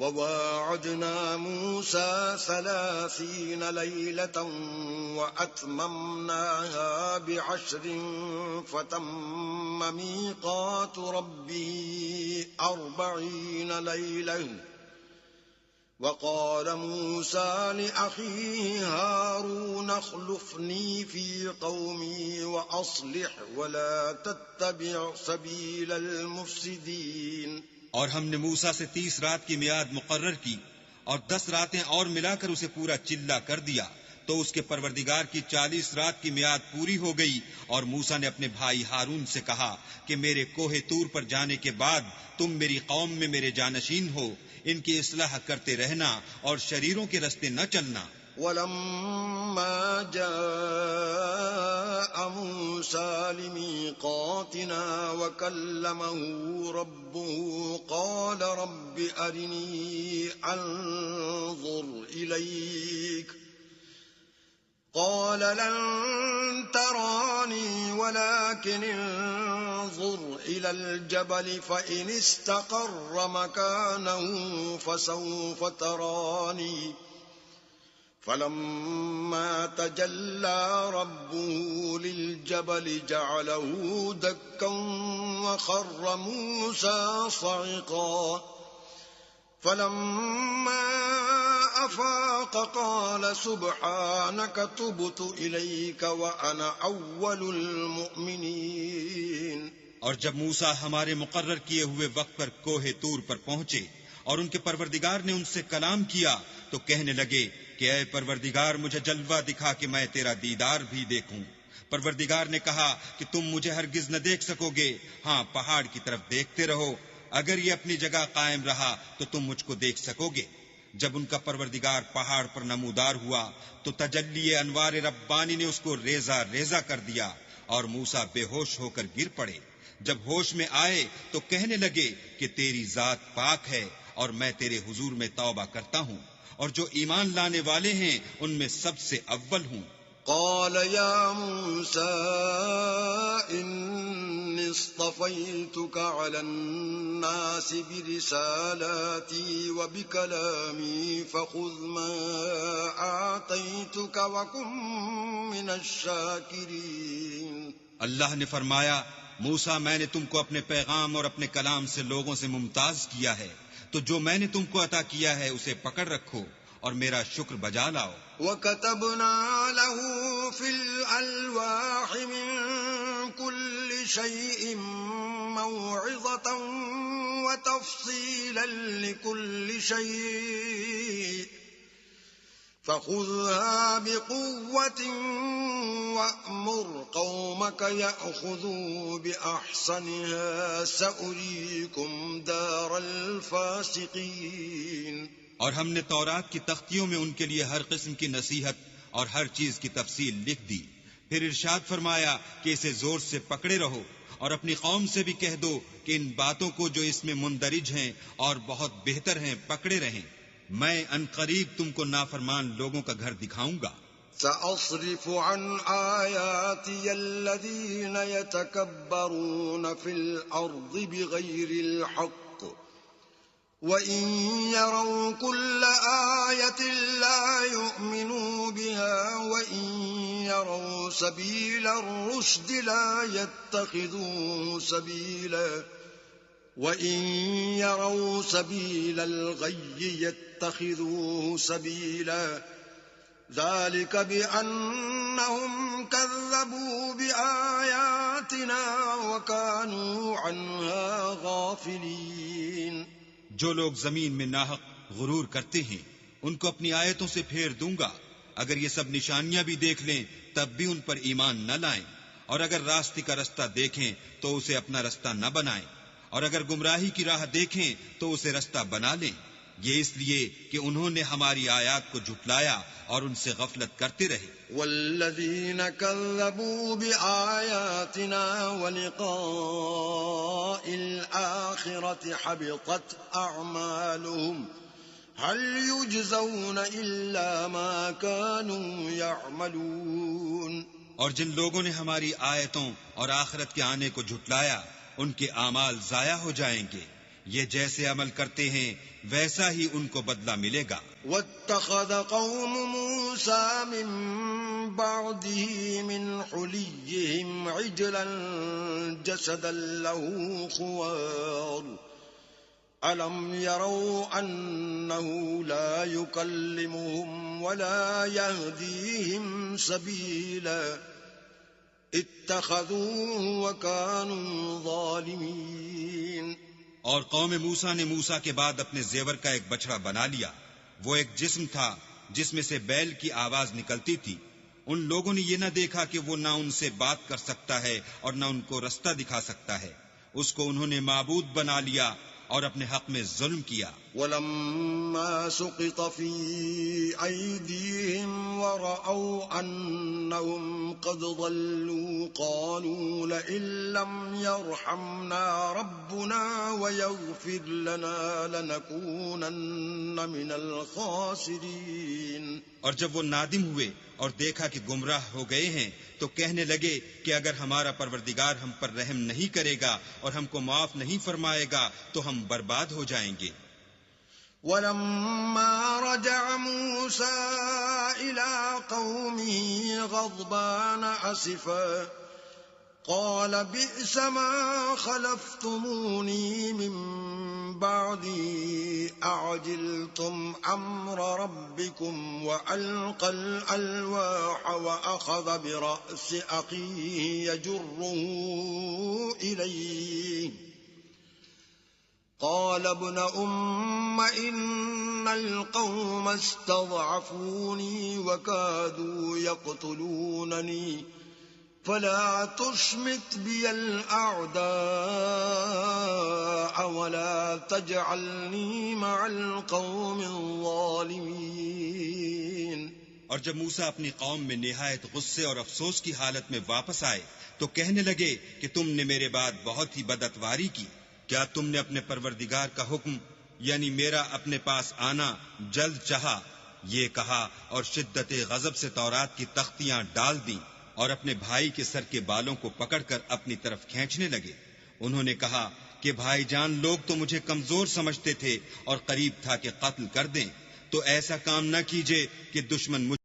وواعدنا موسى 30 ليلة وأتممناها ب10 فتم ميقات ربه 40 ليلة وقال موسى لأخيه هارون اخلفني في قومي وأصلح ولا تتبع سبيل المفسدين۔ اور ہم نے موسیٰ سے 30 رات کی میعاد مقرر کی اور 10 راتیں اور ملا کر اسے پورا چلہ کر دیا، تو اس کے پروردگار کی 40 رات کی میعاد پوری ہو گئی۔ اور موسیٰ نے اپنے بھائی ہارون سے کہا کہ میرے کوہ طور پر جانے کے بعد تم میری قوم میں میرے جانشین ہو، ان کی اصلاح کرتے رہنا اور شریروں کے رستے نہ چلنا۔ ولما جاء موسى لميقاتنا وكلمه ربه قال رب أرني أنظر إليك قال لن تراني ولكن انظر إلى الجبل فإن استقر مكانه فسوف تراني فلما تجلى ربه للجبل جعله دكا وخر موسى صعقا فلما أفاق قال سبحانك تبت إليك وأنا أول المؤمنين۔ اور جب موسیٰ ہمارے مقرر کیے ہوئے وقت پر کوہ طور پر پہنچے اور ان کے پروردگار نے ان سے کلام کیا تو کہنے لگے کہ اے پروردگار مجھے جلوہ دکھا کہ میں تیرا دیدار بھی دیکھوں۔ پروردگار نے کہا کہ تم مجھے ہرگز نہ دیکھ سکو گے، ہاں پہاڑ کی طرف دیکھتے رہو، اگر یہ اپنی جگہ قائم رہا تو تم مجھ کو دیکھ سکو گے۔ جب ان کا پروردگار پہاڑ پر نمودار ہوا تو تجلی انوار ربانی نے اس کو ریزہ ریزہ کر دیا اور موسیٰ بے ہوش ہو کر گر پڑے۔ جب ہوش میں آئے تو کہنے لگے کہ تیری ذات پاک ہے اور میں تیرے حضور میں توبہ کرتا ہوں اور جو ایمان لانے والے ہیں ان میں سب سے اول ہوں۔ قال يا موسى إني اصطفيتك على الناس برسالاتي وبكلامي فخذ ما آتيتك وكن من الشاكرين۔ اللہ نے فرمایا موسیٰ میں نے تم کو اپنے پیغام اور اپنے کلام سے لوگوں سے ممتاز کیا ہے، تو جو میں نے تم کو عطا کیا ہے اسے پکڑ رکھو اور میرا شکر بجا لاؤ۔ وَكَتَبْنَا لَهُ فِي الْأَلْوَاحِ مِن كُلِّ شَيْءٍ مَّوْعِظَةً وَتَفْصِيلًا لِكُلِّ شَيْءٍ فَخُذْهَا بِقُوَّةٍ وَأْمُرْ قَوْمَكَ يَأْخُذُوا بِأَحْسَنِهَا سَأُرِيكُمْ دَارَ الْفَاسِقِينَ۔ اور ہم نے تورات کی تختیوں میں ان کے لیے ہر قسم کی نصیحت اور ہر چیز کی تفصیل لکھ دی۔ پھر ارشاد فرمایا کہ اسے زور سے پکڑے رہو اور اپنی قوم سے بھی کہہ دو کہ ان باتوں کو جو اس میں مندرج ہیں اور بہت بہتر ہیں پکڑے رہیں، میں ان قریب تم کو نافرمان لوگوں کا گھر دکھاؤں گا۔ سأصرف عن آياتي الذين يتكبرون في الأرض بغير الحق وإن يروا كل آية لا يؤمنوا بها وإن يروا سبيل الرشد لا يتخذوه سبيلا وإن يروا سبيل الغي يتخذوه سبيلا ذلك بأنهم كذبوا بآياتنا وكانوا عنها غافلين۔ جو لوگ زمین میں ناحق غرور کرتے ہیں ان کو اپنی آیتوں سے پھیر دوں گا، اگر یہ سب نشانیاں بھی دیکھ لیں تب بھی ان پر ایمان نہ لائیں، اور اگر راستے کا رستہ دیکھیں تو اسے اپنا رستہ نہ بنائیں، اور اگر گمراہی کی راہ دیکھیں تو اسے رستہ بنا لیں، یہ اس لیے کہ انہوں نے ہماری آیات کو جھٹلایا اور ان سے غفلت کرتے رہے۔ والذین کذبوا بآیاتنا ولقاء الآخرة حبطت اعمالهم هل يجزون الا ما كانوا يعملون۔ اور جن لوگوں نے ہماری آیتوں اور آخرت کے آنے کو جھٹلایا ان کے اعمال ضائع ہو جائیں گے، یہ جیسے عمل کرتے ہیں ویسا ہی ان کو بدلہ ملے گا۔ واتخذ قوم موسى من بعده من حليهم عجلا جسدا له خوار ألم يروا أنه لا يكلمهم ولا يهديهم سبيلا اتخذوه وكانوا ظالمين۔ اور قوم موسیٰ نے موسیٰ کے بعد اپنے زیور کا ایک بچڑا بنا لیا، وہ ایک جسم تھا جس میں سے بیل کی آواز نکلتی تھی۔ ان لوگوں نے یہ نہ دیکھا کہ وہ نہ ان سے بات کر سکتا ہے اور نہ ان کو رستہ دکھا سکتا ہے، اس کو انہوں نے معبود بنا لیا اور اپنے حق میں ظلم کیا۔ وَلَمَّا سُقِطَ فِي أَيْدِيهِمْ وَرَأَوْا أَنَّهُمْ قَدْ ضَلُّوا قَالُوا لَئِن لَّمْ يَرْحَمْنَا رَبُّنَا وَيَغْفِرْ لَنَا لَنَكُونَنَّ مِنَ الْخَاسِرِينَ۔ اور جب وہ نادم ہوئے اور دیکھا کہ گمراہ ہو گئے ہیں تو کہنے لگے کہ اگر ہمارا پروردگار ہم پر رحم نہیں کرے گا اور ہم کو معاف نہیں فرمائے گا تو ہم برباد ہو جائیں گے۔ وَلَمَّا رَجَعَ مُوسَىٰ إِلَىٰ قَوْمِهِ غَضْبَانَ أَسِفًا قَالَ بِئْسَ مَا خَلَفْتُمُونِي مِن بَعْدِي أَعْجِلْتُمْ أَمْرَ رَبِّكُمْ وَأَلْقَى الْأَلْوَاحَ وَأَخَذَ بِرَأْسِ أَخِيهِ يَجُرُّهُ إِلَيْهِ قال ابن إن القوم استضعفوني وكادوا يقتلونني فلا تشمت بي الأعداء ولا تجعلني مع القوم الظالمين۔ اور جب موسیٰ اپنی قوم میں نہایت غصے اور افسوس کی حالت میں واپس آئے تو کہنے لگے کہ تم نے میرے بعد بہت ہی بدعتواری کی، کیا تم نے اپنے پروردگار کا حکم یعنی میرا اپنے پاس آنا جلد چاہا؟ یہ کہا اور شدت غضب سے تورات کی تختیاں ڈال دیں اور اپنے بھائی کے سر کے بالوں کو پکڑ کر اپنی طرف کھینچنے لگے۔ انہوں نے کہا کہ بھائی جان لوگ تو مجھے کمزور سمجھتے تھے اور قریب تھا کہ قتل کر دیں، تو ایسا کام نہ کیجیے کہ دشمن مجھ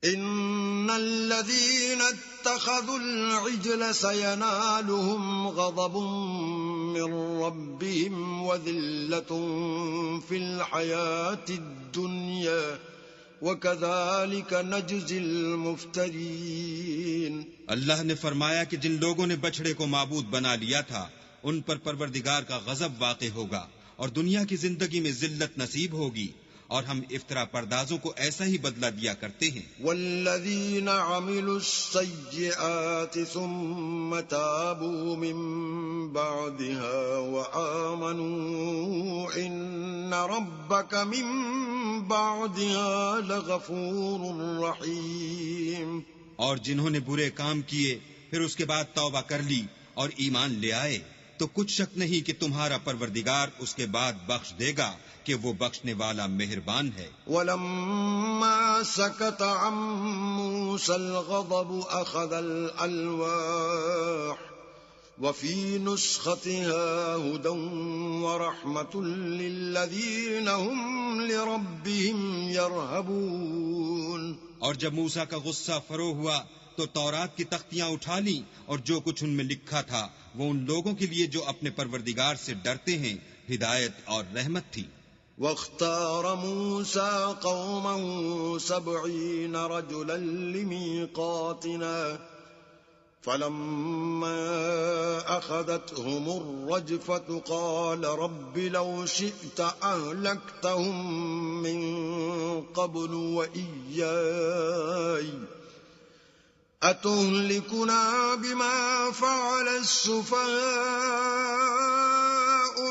إن الذين اتخذوا العجل سينالهم غضب من ربهم وذلة في الحياة الدنيا وكذلك نجزي المفترين۔ اللہ نے فرمایا کہ جن لوگوں نے بچڑے کو معبود بنا لیا تھا ان پر پروردگار کا غضب واقع ہوگا اور دنیا کی زندگی میں ذلت نصیب ہوگی، اور ہم افطرا پردازوں کو ایسا ہی بدلہ دیا کرتے ہیں۔ والذین عملوا السیئات ثم تابوا من بعدها وآمنوا ان ربک من بعدها لغفور رحیم۔ اور جنہوں نے برے کام کیے پھر اس کے بعد توبہ کر لی اور ایمان لے آئے تو کچھ شک نہیں کہ تمہارا پروردگار اس کے بعد بخش دے گا کہ وہ بخشنے والا مہربان ہے۔ وَلَمَّا سَكَتَ عَن مُوسَى الْغَضَبُ أَخَذَ الْأَلْوَاحَ وَفِي نُسْخَتِهَا هُدًى وَرَحْمَةٌ لِّلَّذِينَ هُمْ لِرَبِّهِمْ يَرْهَبُونَ۔ اور جب موسیٰ کا غصہ فرو ہوا تو تورات کی تختیاں اٹھا لیں اور جو کچھ ان میں لکھا تھا وہ ان لوگوں کے لیے جو اپنے پروردگار سے ڈرتے ہیں ہدایت اور رحمت تھی۔ واختار موسى قومه 70 رجلا لميقاتنا فلما أخذتهم الرجفة قال رب لو شئت أهلكتهم من قبل وإياي أتهلكنا بما فعل السفهاء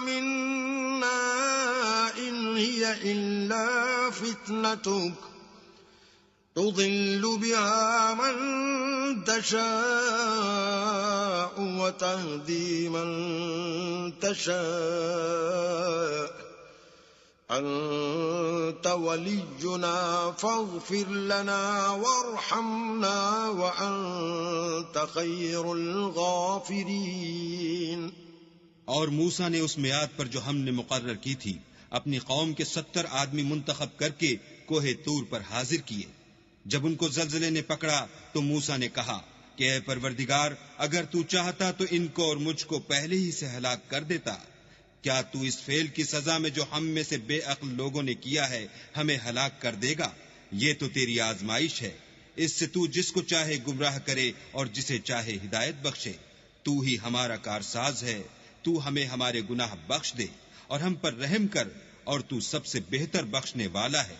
منا إن هي إلا فتنتك تضل بها من تشاء وتهدي من تشاء أنت ولينا فاغفر لنا وارحمنا وأنت خير الغافرين. اور موسیٰ نے اس میعاد پر جو ہم نے مقرر کی تھی اپنی قوم کے 70 آدمی منتخب کر کے کوہ طور پر حاضر کیے. جب ان کو زلزلے نے پکڑا تو موسیٰ نے کہا کہ اے پروردگار اگر تو چاہتا تو ان کو اور مجھ کو پہلے ہی سے ہلاک کر دیتا. کیا تو اس فعل کی سزا میں جو ہم میں سے بے عقل لوگوں نے کیا ہے ہمیں ہلاک کر دے گا؟ یہ تو تیری آزمائش ہے. اس سے تو جس کو چاہے گمراہ کرے اور جسے چاہے ہدایت بخشے. تو ہی ہمارا کارساز ہے. تو ہمیں ہمارے گناہ بخش دے اور ہم پر رحم کر اور تو سب سے بہتر بخشنے والا ہے.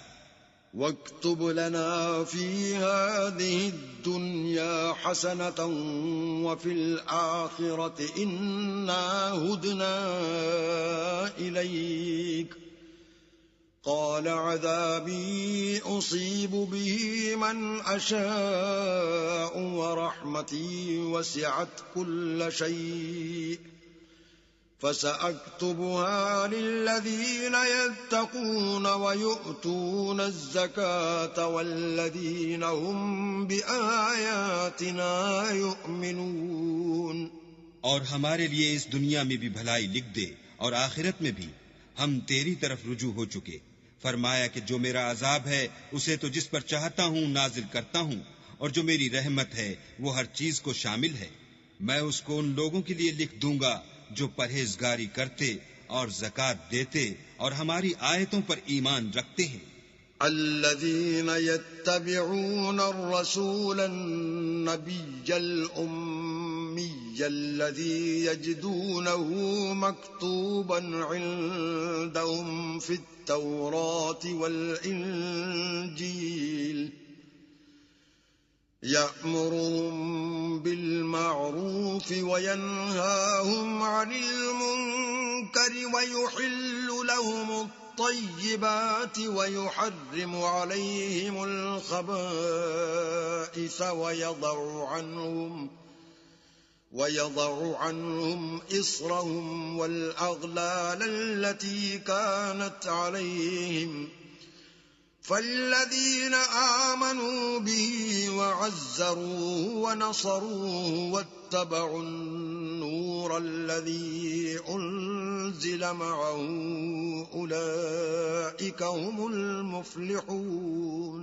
واكتب لنا في هذه الدنيا حسنة وفي الآخرة إنا هدنا إليك قال عذابي أصيب به من أشاء ورحمتي وسعت كل شيء فسأكتبها للذين يتقون ويؤتون الزكاة والذين هم بآياتنا يؤمنون. اور ہمارے لیے اس دنیا میں بھی بھلائی لکھ دے اور آخرت میں بھی. ہم تیری طرف رجوع ہو چکے. فرمایا کہ جو میرا عذاب ہے اسے تو جس پر چاہتا ہوں نازل کرتا ہوں اور جو میری رحمت ہے وہ ہر چیز کو شامل ہے. میں اس کو ان لوگوں کے لیے لکھ دوں گا جو پرہیزگاری کرتے اور زکات دیتے اور ہماری آیتوں پر ایمان رکھتے ہیں. الذين يتبعون الرسول النبي الأمي الذي يجدونه مكتوبا عندهم في التوراة والإنجيل يأمرهم بالمعروف وينهاهم عن المنكر ويحل لهم الطيبات ويحرم عليهم الخبائث ويضع عنهم إصرهم والأغلال التي كانت عليهم فالذين آمنوا به وعزروه ونصروه واتبعوا النور الذي أنزل معه أولئك هم المفلحون.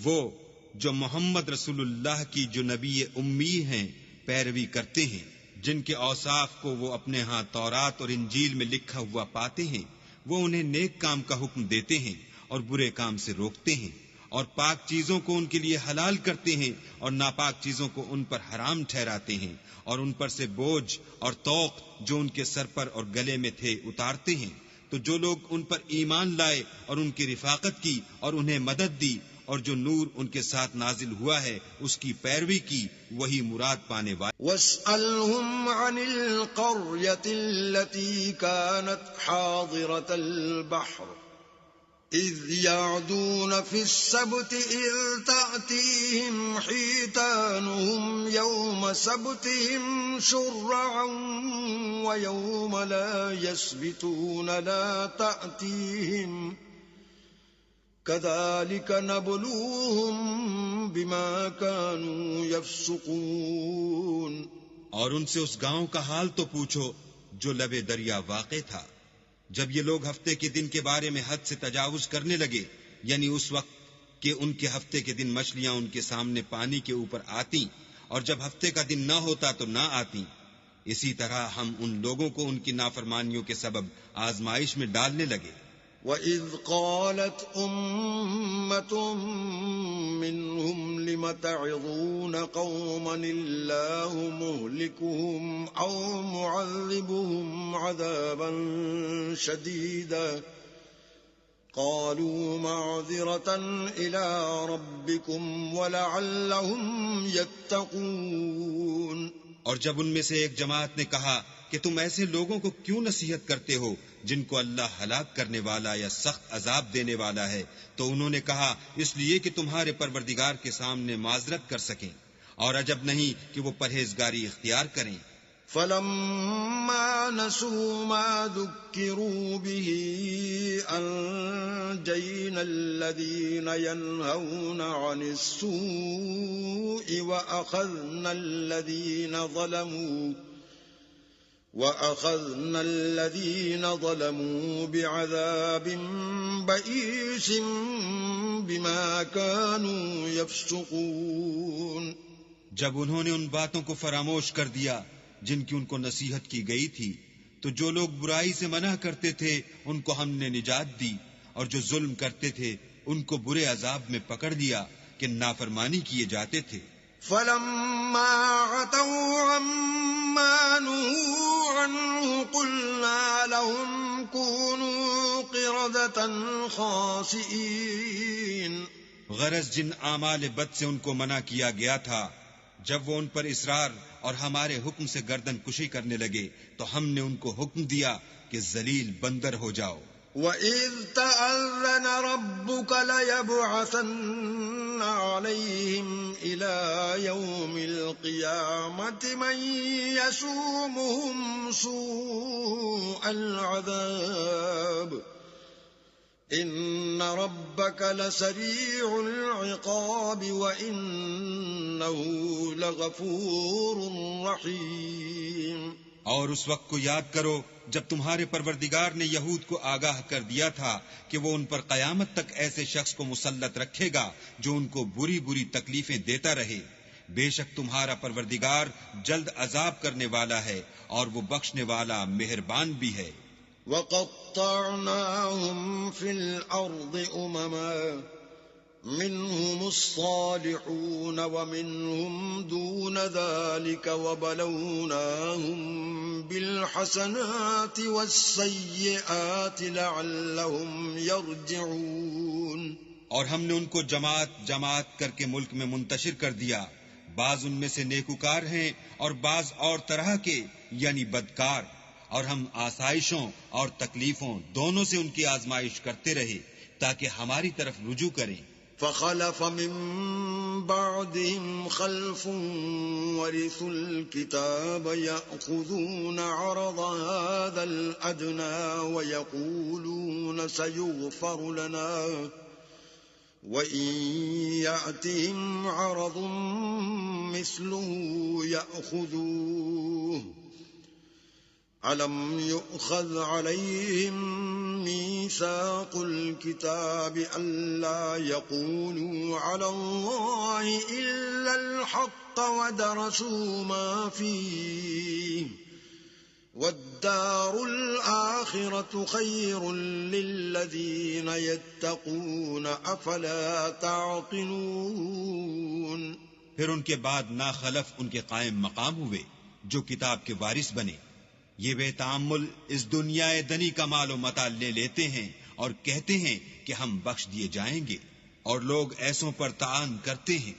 وہ جو محمد رسول اللہ کی جو نبی امی ہیں پیروی کرتے ہیں، جن کے اوصاف کو وہ اپنے ہاں تورات اور انجیل میں لکھا ہوا پاتے ہیں، وہ انہیں نیک کام کا حکم دیتے ہیں اور برے کام سے روکتے ہیں اور پاک چیزوں کو ان کے لیے حلال کرتے ہیں اور ناپاک چیزوں کو ان پر حرام ٹھہراتے ہیں اور ان پر سے بوجھ اور طوق جو ان کے سر پر اور گلے میں تھے اتارتے ہیں. تو جو لوگ ان پر ایمان لائے اور ان کی رفاقت کی اور انہیں مدد دی اور جو نور ان کے ساتھ نازل ہوا ہے اس کی پیروی کی، وہی مراد پانے والے. واسألهم عن القرية التي كانت حاضرة البحر إذ يعدون في السبت إذ تأتيهم حيتانهم يوم سبتهم شرعا ويوم لا يسبتون لا تأتيهم كذلك نبلوهم بما كانوا يفسقون. اور ان سے اس گاؤں کا حال تو پوچھو جو لبے دریا واقع تھا، جب یہ لوگ ہفتے کے دن کے بارے میں حد سے تجاوز کرنے لگے، یعنی اس وقت کہ ان کے ہفتے کے دن مچھلیاں ان کے سامنے پانی کے اوپر آتی اور جب ہفتے کا دن نہ ہوتا تو نہ آتی. اسی طرح ہم ان لوگوں کو ان کی نافرمانیوں کے سبب آزمائش میں ڈالنے لگے. وَإِذْ قَالَتْ أُمَّةٌ مِّنْهُمْ لِمَ تَعِظُونَ قَوْمًا اللَّهُ مُهْلِكُهُمْ أَوْ مُعَذِّبُهُمْ عَذَابًا شَدِيدًا قَالُوا مَعْذِرَةً إِلَىٰ رَبِّكُمْ وَلَعَلَّهُمْ يَتَّقُونَ. اور جب ان میں سے ایک جماعت نے کہا کہ تم ایسے لوگوں کو کیوں نصیحت کرتے ہو جن کو اللہ ہلاک کرنے والا یا سخت عذاب دینے والا ہے؟ تو انہوں نے کہا اس لیے کہ تمہارے پروردگار کے سامنے معذرت کر سکیں، اور عجب نہیں کہ وہ پرہیزگاری اختیار کریں۔ فلما نسوا ما ذكروا به أنجينا الذين ينهون عن السوء وأخذنا الذين ظلموا بعذاب بئيس بما كانوا يفسقون۔ جب انہوں نے ان باتوں کو فراموش کر دیا جن کی ان کو نصیحت کی گئی تھی، تو جو لوگ برائی سے منع کرتے تھے ان کو ہم نے نجات دی، اور جو ظلم کرتے تھے ان کو برے عذاب میں پکڑ لیا کہ نافرمانی کیے جاتے تھے۔ فلما عتوا عما نهوا عنه قلنا لهم كونوا قردة خاسئين۔ غرض جن اعمال بد سے ان کو منع کیا گیا تھا، جب وہ ان پر اصرار اور ہمارے حکم سے گردن کشی کرنے لگے تو ہم نے ان کو حکم دیا کہ ذلیل بندر ہو جاؤ۔ وَإِذْ تَأَذَّنَ رَبُّكَ لَيَبْعَثَنَّ عَلَيْهِمْ إِلَى يَوْمِ الْقِيَامَةِ مَنْ يَسُومُهُمْ سُوءَ الْعَذَابِ إِنَّ رَبَّكَ لَسَرِيعُ الْعِقَابِ وَإِنَّهُ لَغَفُورٌ رَحِيمٌ۔ اور اس وقت کو یاد کرو جب تمہارے پروردگار نے یہود کو آگاہ کر دیا تھا کہ وہ ان پر قیامت تک ایسے شخص کو مسلط رکھے گا جو ان کو بری بری تکلیفیں دیتا رہے۔ بے شک تمہارا پروردگار جلد عذاب کرنے والا ہے اور وہ بخشنے والا مہربان بھی ہے۔ وَقَطَّعْنَاهُمْ فِي الْأَرْضِ أُمَمًا مِّنْهُمُ الصَّالِحُونَ وَمِنْهُمْ دُونَ ذَلِكَ وَبَلَوْنَاهُمْ بِالْحَسَنَاتِ وَالسَّيِّئَاتِ لَعَلَّهُمْ يَرْجِعُونَ۔ اور ہم نے ان کو جماعت جماعت کر کے ملک میں منتشر کر دیا، بعض ان میں سے نیکوکار ہیں اور بعض اور طرح کے یعنی بدکار، اور ہم آسائشوں اور تکلیفوں دونوں سے ان کی آزمائش کرتے رہے تاکہ ہماری طرف رجوع کریں۔ فخلف من بعدهم خلف ورثوا الكتاب يأخذون عرض هذا الأدنى ويقولون سيغفر لنا وإن يأتهم عرض مثله يأخذوه ألم يؤخذ عليهم ميثاق الكتاب ألا يقولوا على الله إلا الحق ودرسوا ما فيه والدار الآخرة خير للذين يتقون أفلا تعقلون۔ پھر ان کے بعد ناخلف ان کے قائم مقام ہوئے جو کتاب کے وارث بنے، یہ بے تعمل اس دنیا دنی کا مال و متاع لے لیتے ہیں اور کہتے ہیں کہ ہم بخش دیے جائیں گے، اور لوگ ایسوں پر طعن کرتے ہیں۔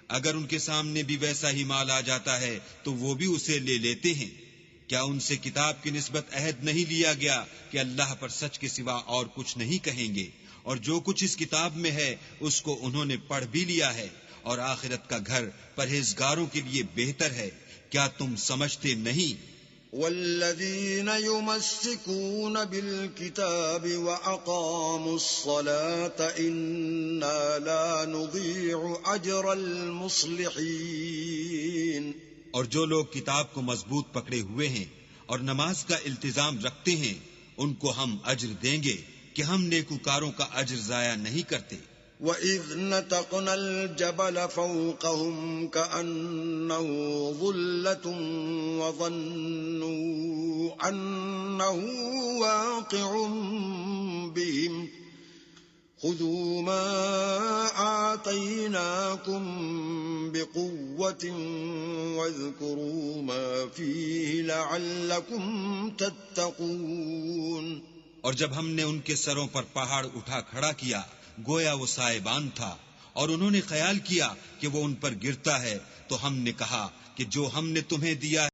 اگر ان کے سامنے بھی ویسا ہی مال آ جاتا ہے تو وہ بھی اسے لے لیتے ہیں۔ کیا ان سے کتاب کی نسبت عہد نہیں لیا گیا کہ اللہ پر سچ کے سوا اور کچھ نہیں کہیں گے؟ اور جو کچھ اس کتاب میں ہے اس کو انہوں نے پڑھ بھی لیا ہے، اور آخرت کا گھر پرہیزگاروں کے لیے بہتر ہے۔ کیا تم سمجھتے نہیں؟ والذين يمسكون بالكتاب وأقاموا الصلاة إنا لا نضيع أجر المصلحين۔ اور جو لوگ کتاب کو مضبوط پکڑے ہوئے ہیں اور نماز کا التزام رکھتے ہیں ان کو ہم اجر دیں گے کہ ہم نیکوکاروں کا اجر ضائع نہیں کرتے۔ وَإِذْ نَتَقْنَا الْجَبَلَ فَوْقَهُمْ كَأَنَّهُ ظُلَّةٌ وَظَنُّوا أَنَّهُ وَاقِعٌ بِهِمْ خُذُوا مَا آتَيْنَاكُمْ بِقُوَّةٍ وَاذْكُرُوا مَا فِيهِ لَعَلَّكُمْ تَتَّقُونَ۔ اور جب ہم نے ان کے سروں پر پہاڑ اٹھا کھڑا کیا گویا وہ سائبان تھا، اور انہوں نے خیال کیا کہ وہ ان پر گرتا ہے، تو ہم نے کہا کہ جو ہم نے تمہیں دیا